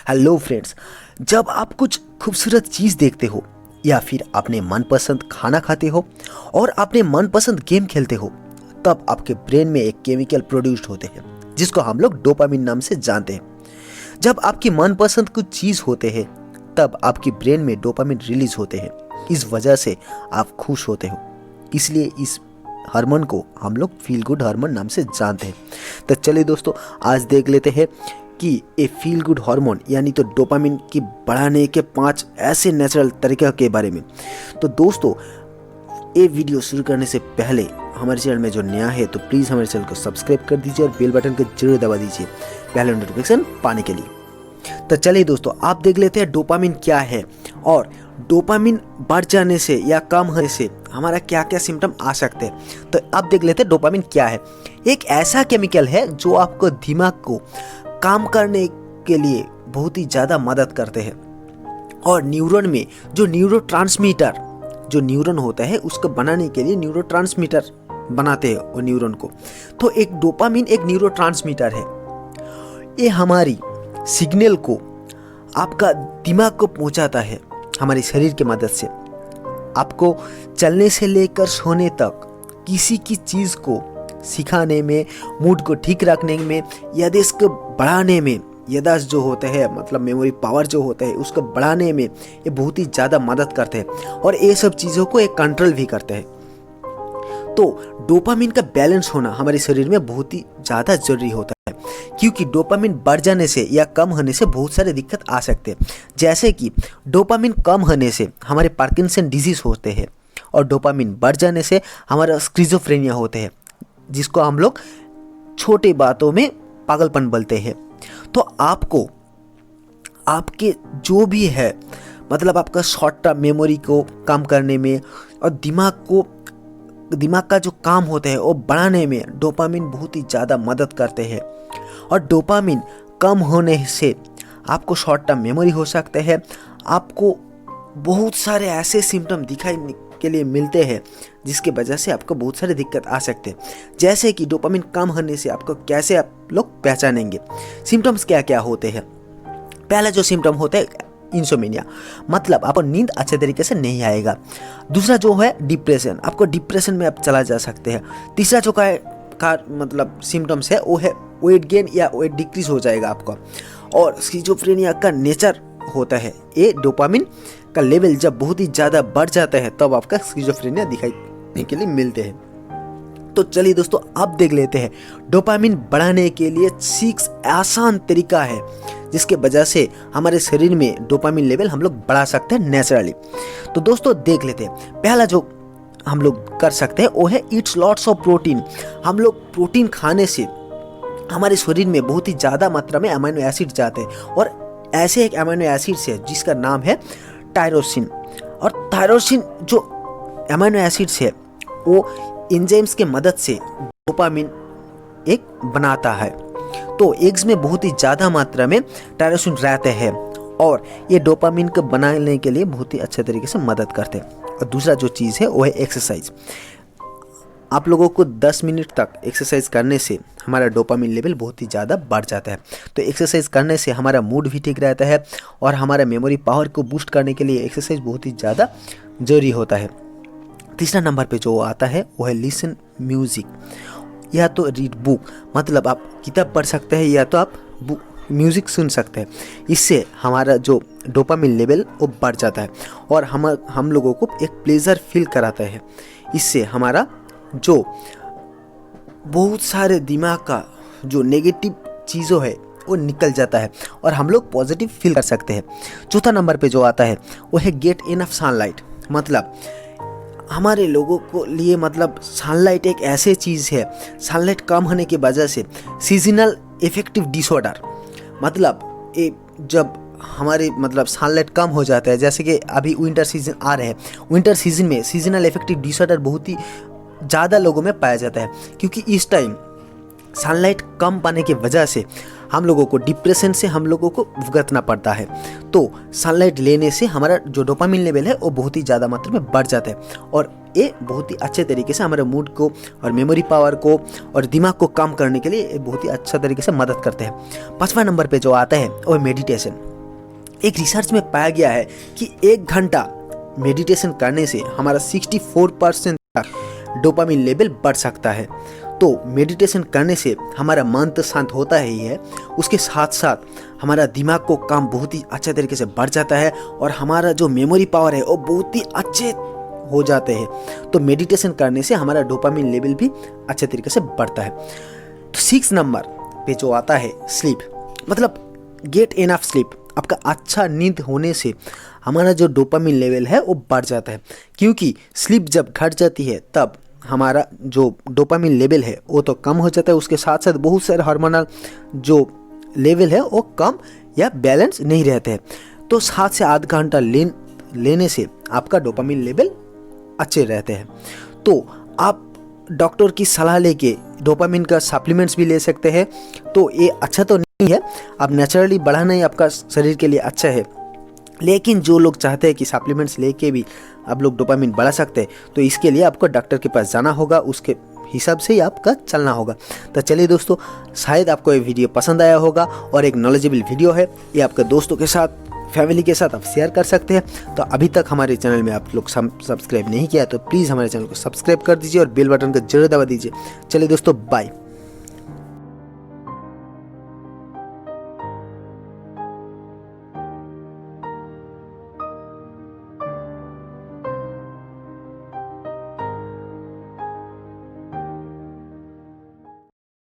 Hello friends, जब आप कुछ खूबसूरत चीज़ देखते हो या फिर अपने मनपसंद खाना खाते हो और अपने मनपसंद गेम खेलते हो, तब आपके ब्रेन में एक केमिकल प्रोड्यूस्ड होते हैं जिसको हम लोग डोपामिन नाम से जानते हैं। जब आपकी मनपसंद कुछ चीज़ होते हैं तब आपकी ब्रेन में डोपामिन रिलीज होते हैं। इस वजह से आप खुश होते हो, इसलिए इस हार्मोन को हम लोग फील गुड हार्मोन नाम से जानते हैं। तो चलिए दोस्तों, आज देख लेते हैं कि ये फील गुड हार्मोन यानी तो डोपामिन की बढ़ाने के 5 ऐसे नेचुरल तरीके के बारे में। तो दोस्तों, ये वीडियो शुरू करने से पहले हमारे चैनल में जो नया है तो प्लीज़ हमारे चैनल को सब्सक्राइब कर दीजिए और बेल बटन को जरूर दबा दीजिए पहले नोटिफिकेशन पाने के लिए। तो चलिए दोस्तों, आप देख लेते हैं डोपामिन क्या है और डोपामिन बढ़ जाने से या कम होने से हमारा क्या क्या सिम्टम आ सकते हैं। तो अब देख लेते हैं डोपामिन क्या है। एक ऐसा केमिकल है जो आपको दिमाग को काम करने के लिए बहुत ही ज़्यादा मदद करते हैं और न्यूरॉन में जो न्यूरॉन होता है उसको बनाने के लिए न्यूरोट्रांसमीटर बनाते हैं वो न्यूरॉन को। तो एक डोपामिन एक न्यूरोट्रांसमीटर है। ये हमारी सिग्नल को आपका दिमाग को पहुंचाता है हमारे शरीर की मदद से। आपको चलने से लेकर सोने तक किसी की चीज़ को सिखाने में, मूड को ठीक रखने में, याददाश्त को बढ़ाने में, याददाश्त जो होता है मतलब मेमोरी पावर जो होता है उसको बढ़ाने में ये बहुत ही ज़्यादा मदद करते हैं और ये सब चीज़ों को एक कंट्रोल भी करते हैं। तो डोपामिन का बैलेंस होना हमारे शरीर में बहुत ही ज़्यादा जरूरी होता है, क्योंकि डोपामिन बढ़ जाने से या कम होने से बहुत सारे दिक्कत आ सकते हैं। जैसे कि डोपामिन कम होने से हमारे पार्किंसन डिजीज़ होते हैं और डोपामिन बढ़ जाने से हमारा स्किज़ोफ्रेनिया होते हैं, जिसको हम लोग छोटे बातों में पागलपन बोलते हैं। तो आपको आपके जो भी है मतलब आपका शॉर्ट टर्म मेमोरी को कम करने में और दिमाग का जो काम होता है वो बढ़ाने में डोपामिन बहुत ही ज़्यादा मदद करते हैं। और डोपामिन कम होने से आपको शॉर्ट टर्म मेमोरी हो सकते हैं, आपको बहुत सारे ऐसे सिम्टम दिखाई के लिए मिलते हैं जिसके वजह से आपको बहुत सारे दिक्कत आ सकते हैं। जैसे कि डोपामिन कम होने से आपको कैसे आप लोग पहचानेंगे, सिम्टम्स क्या क्या होते हैं। पहला जो सिम्टम होता है इंसोमेनिया, मतलब आपको नींद अच्छे तरीके से नहीं आएगा। दूसरा जो है डिप्रेशन, आपको डिप्रेशन में आप चला जा सकते हैं। तीसरा जो का मतलब सिम्टम्स है वो है वेट गेन या वेट डिक्रीज हो जाएगा आपका। और स्किज़ोफ्रेनिया का नेचर होता है, ये डोपामिन का लेवल जब बहुत ही ज़्यादा बढ़ जाता है तब आपका स्किज़ोफ्रेनिया दिखाई के लिए मिलते हैं। तो चलिए दोस्तों, अब देख लेते हैं डोपामिन बढ़ाने के लिए 6 आसान तरीका है जिसके वजह से हमारे शरीर में डोपामिन लेवल हम लोग बढ़ा सकते हैं नेचुरली। तो दोस्तों देख लेते हैं, पहला जो हम लोग कर सकते हैं वो है ईट्स लॉट्स ऑफ प्रोटीन। हम लोग प्रोटीन खाने से हमारे शरीर में बहुत ही ज़्यादा मात्रा में अमीनो एसिड जाते हैं और ऐसे एक अमीनो एसिड है जिसका नाम है टायरोसिन। और टायरोसिन जो अमीनो एसिड्स है वो एंजाइम्स के मदद से डोपामिन एक बनाता है। तो एग्स में बहुत ही ज़्यादा मात्रा में टायरोसिन रहते हैं और ये डोपामिन को बनाने के लिए बहुत ही अच्छे तरीके से मदद करते हैं। और दूसरा जो चीज़ है वो है एक्सरसाइज। आप लोगों को 10 मिनट तक एक्सरसाइज करने से हमारा डोपामिन लेवल बहुत ही ज़्यादा बढ़ जाता है। तो एक्सरसाइज करने से हमारा मूड भी ठीक रहता है और हमारा मेमोरी पावर को बूस्ट करने के लिए एक्सरसाइज बहुत ही ज़्यादा ज़रूरी होता है। तीसरा नंबर पे जो आता है वो है लिसन म्यूज़िक या तो रीड बुक, मतलब आप किताब पढ़ सकते हैं या तो आप म्यूज़िक सुन सकते हैं। इससे हमारा जो डोपामिन लेवल वो बढ़ जाता है और हम लोगों को एक प्लेजर फील कराता है। इससे हमारा जो बहुत सारे दिमाग का जो नेगेटिव चीज़ों है वो निकल जाता है और हम लोग पॉजिटिव फील कर सकते हैं। चौथा नंबर पे जो आता है वो है गेट इनफ सनलाइट, मतलब हमारे लोगों को लिए मतलब सनलाइट एक ऐसी चीज़ है, सनलाइट कम होने की वजह से सीजनल इफेक्टिव डिसऑर्डर, मतलब ये जब हमारे मतलब सनलाइट कम हो जाता है, जैसे कि अभी विंटर सीजन आ रहे हैं, विंटर सीजन में सीजनल इफेक्टिव डिसऑर्डर बहुत ही ज़्यादा लोगों में पाया जाता है, क्योंकि इस टाइम सनलाइट कम पाने की वजह से हम लोगों को डिप्रेशन से हम लोगों को भुगतना पड़ता है। तो सनलाइट लेने से हमारा जो डोपामिन लेवल है वो बहुत ही ज़्यादा मात्रा में बढ़ जाता है और ये बहुत ही अच्छे तरीके से हमारे मूड को और मेमोरी पावर को और दिमाग को काम करने के लिए बहुत ही अच्छा तरीके से मदद करते हैं। 5वां नंबर पे जो आता है वो मेडिटेशन। एक रिसर्च में पाया गया है कि 1 घंटा मेडिटेशन करने से हमारा 64% तक डोपामिन लेवल बढ़ सकता है। तो मेडिटेशन करने से हमारा मन तो शांत होता ही है, उसके साथ साथ हमारा दिमाग को काम बहुत ही अच्छे तरीके से बढ़ जाता है और हमारा जो मेमोरी पावर है वो बहुत ही अच्छे हो जाते हैं। तो मेडिटेशन करने से हमारा डोपामिन लेवल भी अच्छे तरीके से बढ़ता है। तो 6 नंबर पे जो आता है स्लीप, मतलब गेट इनफ स्लीप। आपका अच्छा नींद होने से हमारा जो डोपामिन लेवल है वो बढ़ जाता है, क्योंकि स्लीप जब घट जाती है तब हमारा जो डोपामिन लेवल है वो तो कम हो जाता है, उसके साथ साथ बहुत सारे हार्मोनल जो लेवल है वो कम या बैलेंस नहीं रहते हैं। तो 7 से 8 घंटा लेने से आपका डोपामिन लेवल अच्छे रहते हैं। तो आप डॉक्टर की सलाह लेके डोपामिन का सप्लीमेंट्स भी ले सकते हैं। तो ये अच्छा तो नहीं है, आप नेचुरली बढ़ाना ही आपका शरीर के लिए अच्छा है, लेकिन जो लोग चाहते हैं कि सप्लीमेंट्स लेके भी आप लोग डोपामिन बढ़ा सकते हैं, तो इसके लिए आपको डॉक्टर के पास जाना होगा, उसके हिसाब से ही आपका चलना होगा। तो चलिए दोस्तों, शायद आपको ये वीडियो पसंद आया होगा और एक नॉलेजेबल वीडियो है, ये आपके दोस्तों के साथ, फैमिली के साथ आप शेयर कर सकते हैं। तो अभी तक हमारे चैनल में आप लोग सब्सक्राइब नहीं किया तो प्लीज़ हमारे चैनल को सब्सक्राइब कर दीजिए और बेल बटन को जरूर दबा दीजिए। चलिए दोस्तों, बाय।